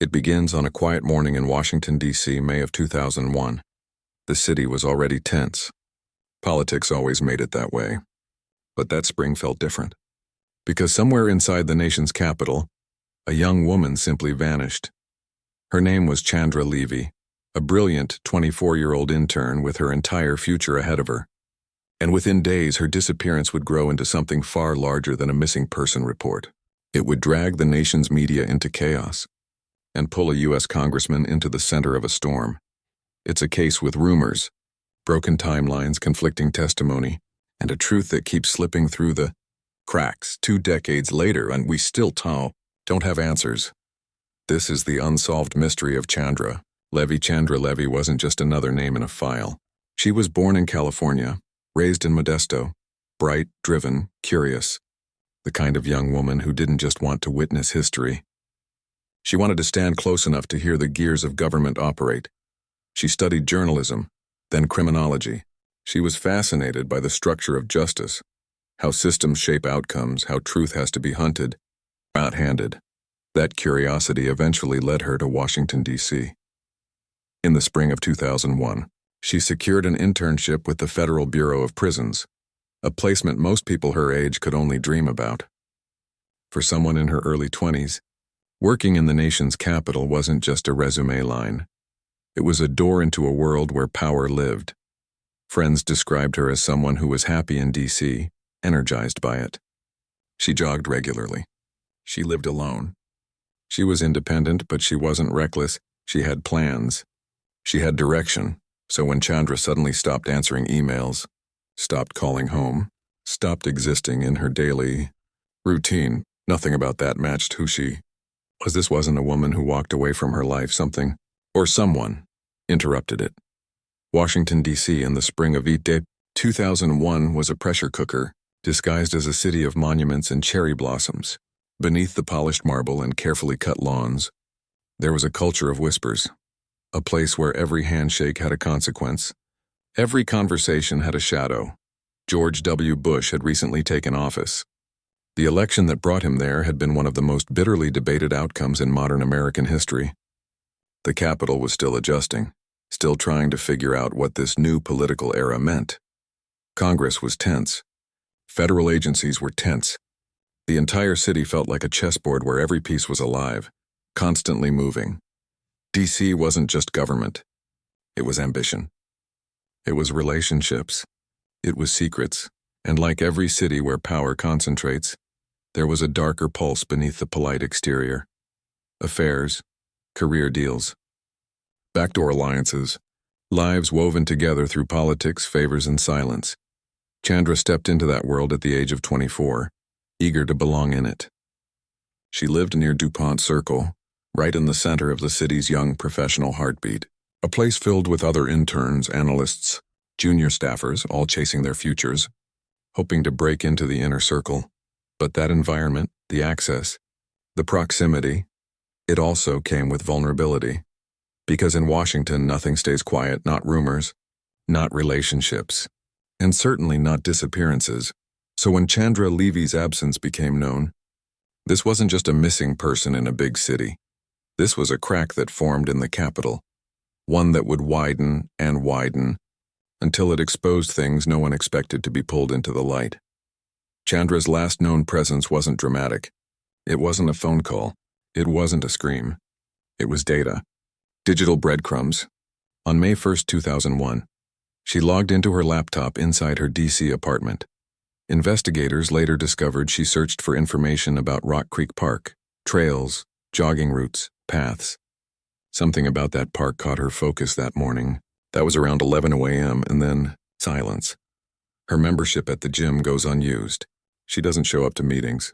It begins on a quiet morning in Washington, D.C., May of 2001. The city was already tense. Politics always made it that way. But that spring felt different. Because somewhere inside the nation's capital, a young woman simply vanished. Her name was Chandra Levy, a brilliant 24-year-old intern with her entire future ahead of her. And within days, her disappearance would grow into something far larger than a missing person report. It would drag the nation's media into chaos and pull a U.S. Congressman into the center of a storm. It's a case with rumors, broken timelines, conflicting testimony, and a truth that keeps slipping through the cracks 2 decades later, and we still don't have answers. This is the unsolved mystery of Chandra Levy. Chandra Levy wasn't just another name in a file. She was born in California, raised in Modesto, bright, driven, curious, the kind of young woman who didn't just want to witness history. She wanted to stand close enough to hear the gears of government operate. She studied journalism, then criminology. She was fascinated by the structure of justice, how systems shape outcomes, how truth has to be hunted, not handed. That curiosity eventually led her to Washington, D.C. In the spring of 2001, she secured an internship with the Federal Bureau of Prisons, a placement most people her age could only dream about. For someone in her early 20s, working in the nation's capital wasn't just a resume line. It was a door into a world where power lived. Friends described her as someone who was happy in D.C., energized by it. She jogged regularly. She lived alone. She was independent, but she wasn't reckless. She had plans. She had direction. So when Chandra suddenly stopped answering emails, stopped calling home, stopped existing in her daily routine, nothing about that matched who she was. This wasn't a woman who walked away from her life. Something, or someone, interrupted it. Washington, D.C. in the spring of 2001 was a pressure cooker, disguised as a city of monuments and cherry blossoms. Beneath the polished marble and carefully cut lawns, there was a culture of whispers, a place where every handshake had a consequence. Every conversation had a shadow. George W. Bush had recently taken office. The election that brought him there had been one of the most bitterly debated outcomes in modern American history. The Capitol was still adjusting, still trying to figure out what this new political era meant. Congress was tense. Federal agencies were tense. The entire city felt like a chessboard where every piece was alive, constantly moving. D.C. wasn't just government. It was ambition. It was relationships. It was secrets. And like every city where power concentrates, there was a darker pulse beneath the polite exterior. Affairs, career deals, backdoor alliances, lives woven together through politics, favors, and silence. Chandra stepped into that world at the age of 24, eager to belong in it. She lived near DuPont Circle, right in the center of the city's young professional heartbeat, a place filled with other interns, analysts, junior staffers, all chasing their futures, hoping to break into the inner circle. But that environment, the access, the proximity, it also came with vulnerability. Because in Washington, nothing stays quiet, not rumors, not relationships, and certainly not disappearances. So when Chandra Levy's absence became known, this wasn't just a missing person in a big city. This was a crack that formed in the Capitol, one that would widen and widen until it exposed things no one expected to be pulled into the light. Chandra's last known presence wasn't dramatic. It wasn't a phone call. It wasn't a scream. It was data. Digital breadcrumbs. On May 1st, 2001, she logged into her laptop inside her D.C. apartment. Investigators later discovered she searched for information about Rock Creek Park, trails, jogging routes, paths. Something about that park caught her focus that morning. That was around 11 a.m., and then silence. Her membership at the gym goes unused. She doesn't show up to meetings.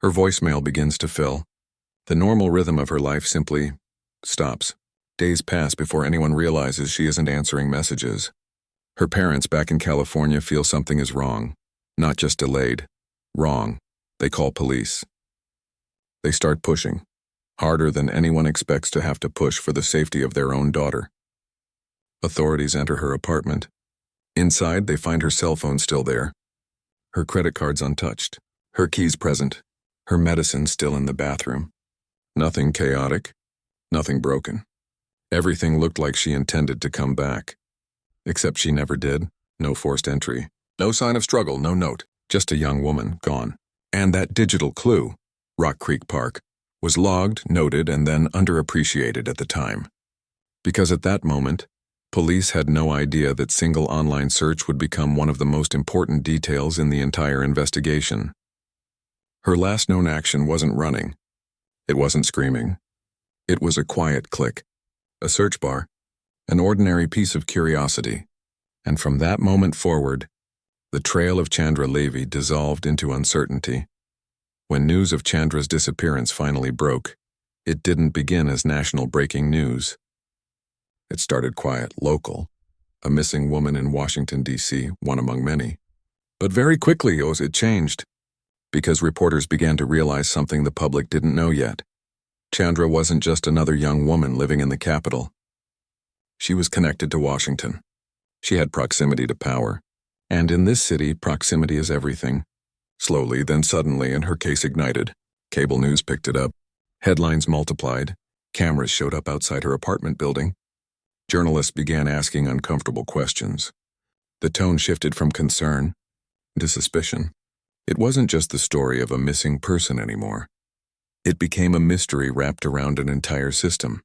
Her voicemail begins to fill. The normal rhythm of her life simply stops. Days pass before anyone realizes she isn't answering messages. Her parents back in California feel something is wrong. Not just delayed. Wrong. They call police. They start pushing. Harder than anyone expects to have to push for the safety of their own daughter. Authorities enter her apartment. Inside, they find her cell phone still there. Her credit cards untouched. Her keys present. Her medicine still in the bathroom. Nothing chaotic. Nothing broken. Everything looked like she intended to come back. Except she never did. No forced entry. No sign of struggle, no note. Just a young woman, gone. And that digital clue, Rock Creek Park, was logged, noted, and then underappreciated at the time. Because at that moment, police had no idea that single online search would become one of the most important details in the entire investigation. Her last known action wasn't running. It wasn't screaming. It was a quiet click, a search bar, an ordinary piece of curiosity. And from that moment forward, the trail of Chandra Levy dissolved into uncertainty. When news of Chandra's disappearance finally broke, it didn't begin as national breaking news. It started quiet, local, a missing woman in Washington, D.C., one among many. But very quickly, it changed, because reporters began to realize something the public didn't know yet. Chandra wasn't just another young woman living in the capital. She was connected to Washington. She had proximity to power. And in this city, proximity is everything. Slowly, then suddenly, and her case ignited. Cable news picked it up. Headlines multiplied. Cameras showed up outside her apartment building. Journalists began asking uncomfortable questions. The tone shifted from concern to suspicion. It wasn't just the story of a missing person anymore. It became a mystery wrapped around an entire system.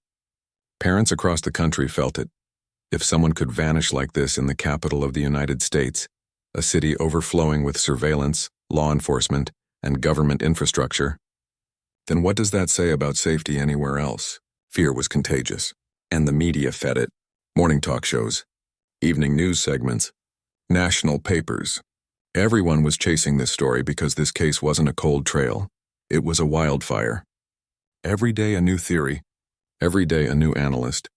Parents across the country felt it. If someone could vanish like this in the capital of the United States, a city overflowing with surveillance, law enforcement, and government infrastructure, then what does that say about safety anywhere else? Fear was contagious, and the media fed it. Morning talk shows, evening news segments, national papers. Everyone was chasing this story because this case wasn't a cold trail. It was a wildfire. Every day a new theory, every day a new analyst.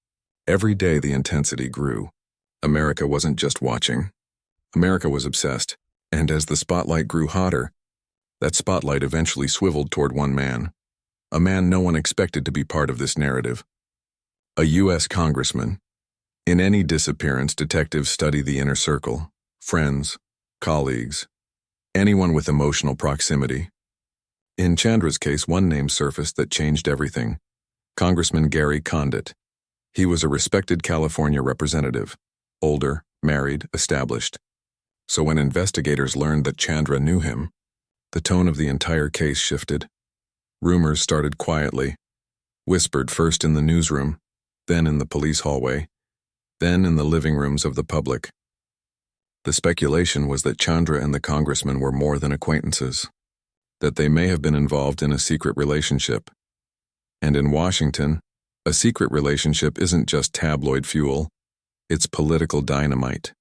Every day the intensity grew. America wasn't just watching. America was obsessed, and as the spotlight grew hotter, that spotlight eventually swiveled toward one man. A man no one expected to be part of this narrative. A U.S. Congressman. In any disappearance, detectives study the inner circle, friends, colleagues, anyone with emotional proximity. In Chandra's case, one name surfaced that changed everything. Congressman Gary Condit. He was a respected California representative, older, married, established. So when investigators learned that Chandra knew him, the tone of the entire case shifted. Rumors started quietly, whispered first in the newsroom, then in the police hallway, then in the living rooms of the public. The speculation was that Chandra and the congressman were more than acquaintances, that they may have been involved in a secret relationship. And in Washington, a secret relationship isn't just tabloid fuel, it's political dynamite.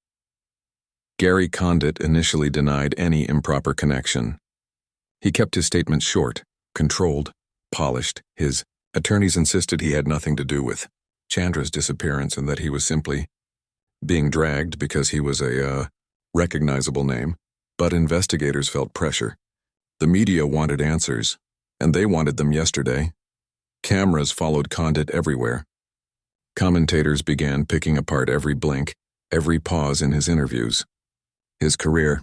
Gary Condit initially denied any improper connection. He kept his statements short, controlled, polished. His attorneys insisted he had nothing to do with Chandra's disappearance and that he was simply being dragged because he was a recognizable name. But investigators felt pressure. The media wanted answers, and they wanted them yesterday. Cameras followed Condit everywhere. Commentators began picking apart every blink, every pause in his interviews. His career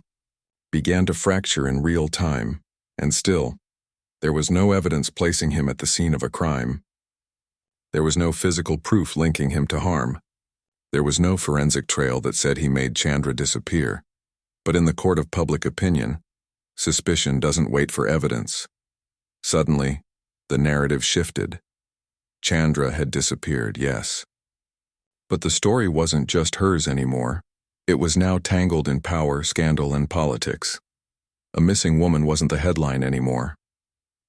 began to fracture in real time, and still, there was no evidence placing him at the scene of a crime. There was no physical proof linking him to harm. There was no forensic trail that said he made Chandra disappear. But in the court of public opinion, suspicion doesn't wait for evidence. Suddenly, the narrative shifted. Chandra had disappeared, yes. But the story wasn't just hers anymore. It was now tangled in power, scandal, and politics. A missing woman wasn't the headline anymore.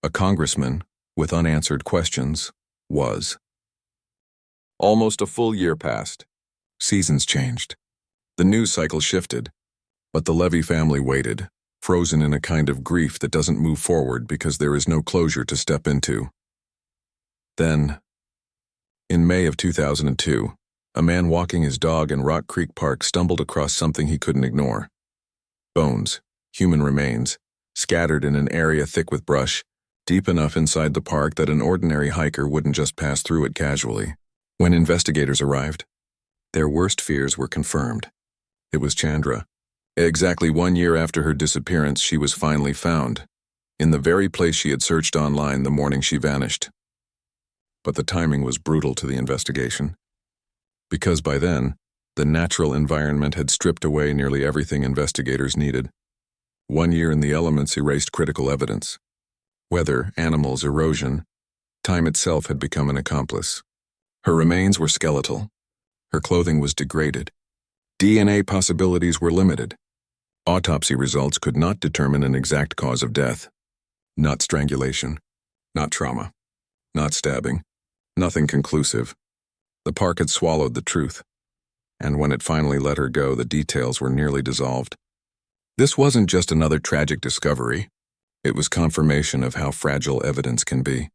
A congressman, with unanswered questions, was. Almost a full year passed. Seasons changed. The news cycle shifted. But the Levy family waited, frozen in a kind of grief that doesn't move forward because there is no closure to step into. Then, in May of 2002, a man walking his dog in Rock Creek Park stumbled across something he couldn't ignore. Bones, human remains, scattered in an area thick with brush, deep enough inside the park that an ordinary hiker wouldn't just pass through it casually. When investigators arrived, their worst fears were confirmed. It was Chandra. Exactly 1 year after her disappearance, she was finally found, in the very place she had searched online the morning she vanished. But the timing was brutal to the investigation. Because by then, the natural environment had stripped away nearly everything investigators needed. 1 year in the elements erased critical evidence. Weather, animals, erosion, time itself had become an accomplice. Her remains were skeletal. Her clothing was degraded. DNA possibilities were limited. Autopsy results could not determine an exact cause of death. Not strangulation, not trauma, not stabbing, nothing conclusive. The park had swallowed the truth, and when it finally let her go, the details were nearly dissolved. This wasn't just another tragic discovery. It was confirmation of how fragile evidence can be,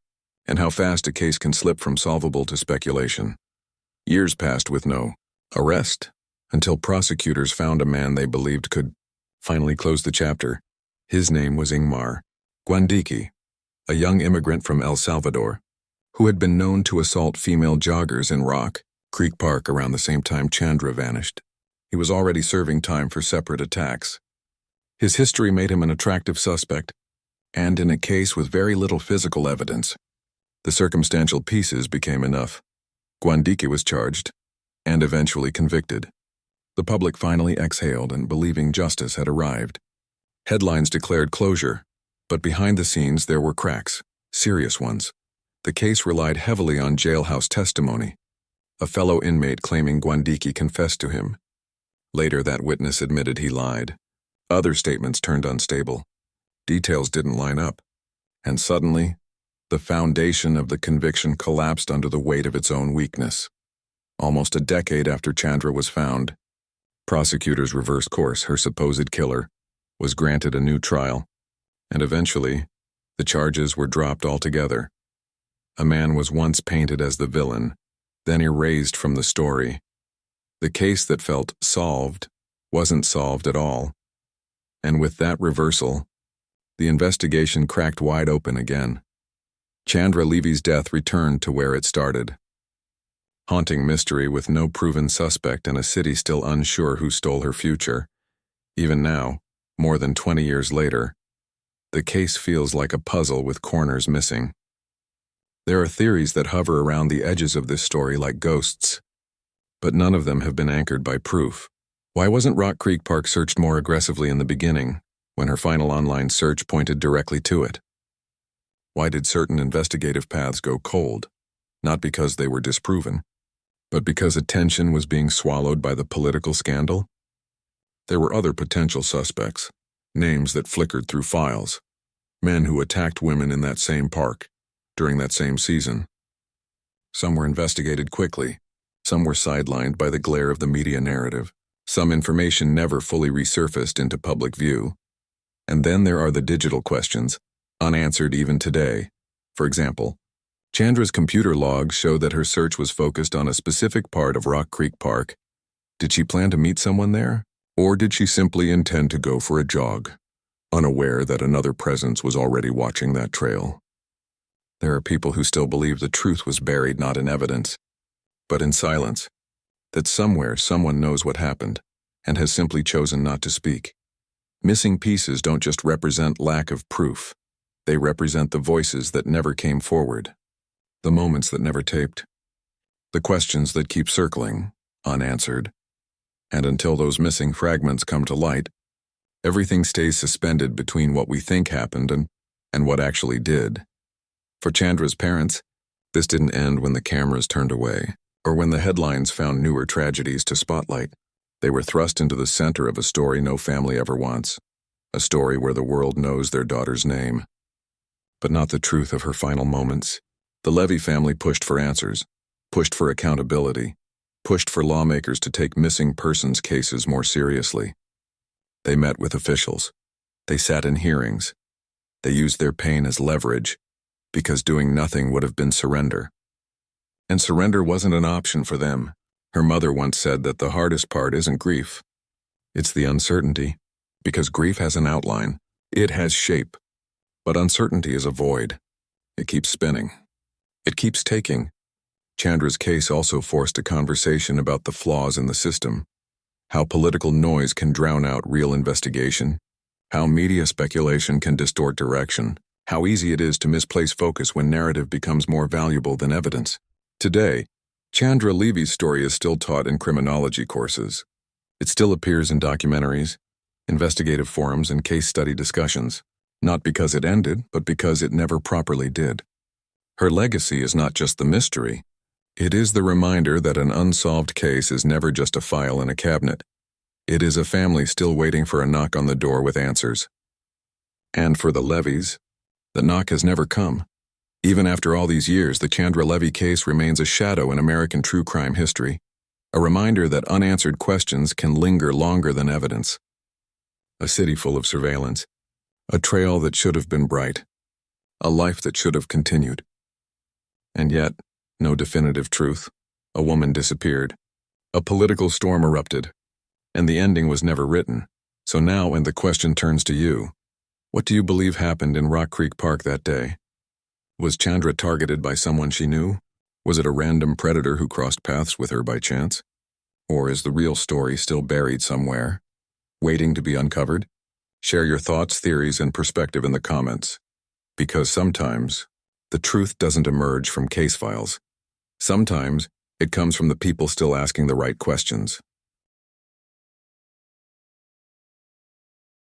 and how fast a case can slip from solvable to speculation. Years passed with no arrest, until prosecutors found a man they believed could finally close the chapter. His name was Ingmar Gwandiki, a young immigrant from El Salvador, who had been known to assault female joggers in Rock Creek Park around the same time Chandra vanished. He was already serving time for separate attacks. His history made him an attractive suspect, and in a case with very little physical evidence, the circumstantial pieces became enough. Gwandiki was charged, and eventually convicted. The public finally exhaled and believing justice had arrived. Headlines declared closure, but behind the scenes there were cracks, serious ones. The case relied heavily on jailhouse testimony, a fellow inmate claiming Gwandiki confessed to him. Later, that witness admitted he lied. Other statements turned unstable. Details didn't line up. And suddenly, the foundation of the conviction collapsed under the weight of its own weakness. Almost a decade after Chandra was found, prosecutors reversed course. Her supposed killer was granted a new trial, and eventually, the charges were dropped altogether. A man was once painted as the villain, then erased from the story. The case that felt solved wasn't solved at all. And with that reversal, the investigation cracked wide open again. Chandra Levy's death returned to where it started. Haunting mystery with no proven suspect and a city still unsure who stole her future. Even now, more than 20 years later, the case feels like a puzzle with corners missing. There are theories that hover around the edges of this story like ghosts, but none of them have been anchored by proof. Why wasn't Rock Creek Park searched more aggressively in the beginning, when her final online search pointed directly to it? Why did certain investigative paths go cold? Not because they were disproven, but because attention was being swallowed by the political scandal? There were other potential suspects, names that flickered through files, men who attacked women in that same park, during that same season. Some were investigated quickly, some were sidelined by the glare of the media narrative, some information never fully resurfaced into public view. And then there are the digital questions, unanswered even today. For example, Chandra's computer logs show that her search was focused on a specific part of Rock Creek Park. Did she plan to meet someone there? Or did she simply intend to go for a jog, unaware that another presence was already watching that trail? There are people who still believe the truth was buried not in evidence, but in silence, that somewhere someone knows what happened and has simply chosen not to speak. Missing pieces don't just represent lack of proof. They represent the voices that never came forward, the moments that never taped, the questions that keep circling, unanswered. And until those missing fragments come to light, everything stays suspended between what we think happened and what actually did. For Chandra's parents, this didn't end when the cameras turned away, or when the headlines found newer tragedies to spotlight. They were thrust into the center of a story no family ever wants, a story where the world knows their daughter's name, but not the truth of her final moments. The Levy family pushed for answers, pushed for accountability, pushed for lawmakers to take missing persons cases more seriously. They met with officials. They sat in hearings. They used their pain as leverage, because doing nothing would have been surrender. And surrender wasn't an option for them. Her mother once said that the hardest part isn't grief. It's the uncertainty, because grief has an outline. It has shape. But uncertainty is a void. It keeps spinning. It keeps taking. Chandra's case also forced a conversation about the flaws in the system, how political noise can drown out real investigation, how media speculation can distort direction, How easy it is to misplace focus when narrative becomes more valuable than evidence. Today, Chandra Levy's story is still taught in criminology courses. It still appears in documentaries, investigative forums, and case study discussions, not because it ended, but because it never properly did. Her legacy is not just the mystery. It is the reminder that an unsolved case is never just a file in a cabinet. It is a family still waiting for a knock on the door with answers. And for the Levys, the knock has never come. Even after all these years, the Chandra Levy case remains a shadow in American true crime history, a reminder that unanswered questions can linger longer than evidence. A city full of surveillance, a trail that should have been bright, a life that should have continued. And yet, no definitive truth. A woman disappeared. A political storm erupted. And the ending was never written. So now, when the question turns to you, what do you believe happened in Rock Creek Park that day? Was Chandra targeted by someone she knew? Was it a random predator who crossed paths with her by chance? Or is the real story still buried somewhere, waiting to be uncovered? Share your thoughts, theories, and perspective in the comments. Because sometimes, the truth doesn't emerge from case files. Sometimes, it comes from the people still asking the right questions.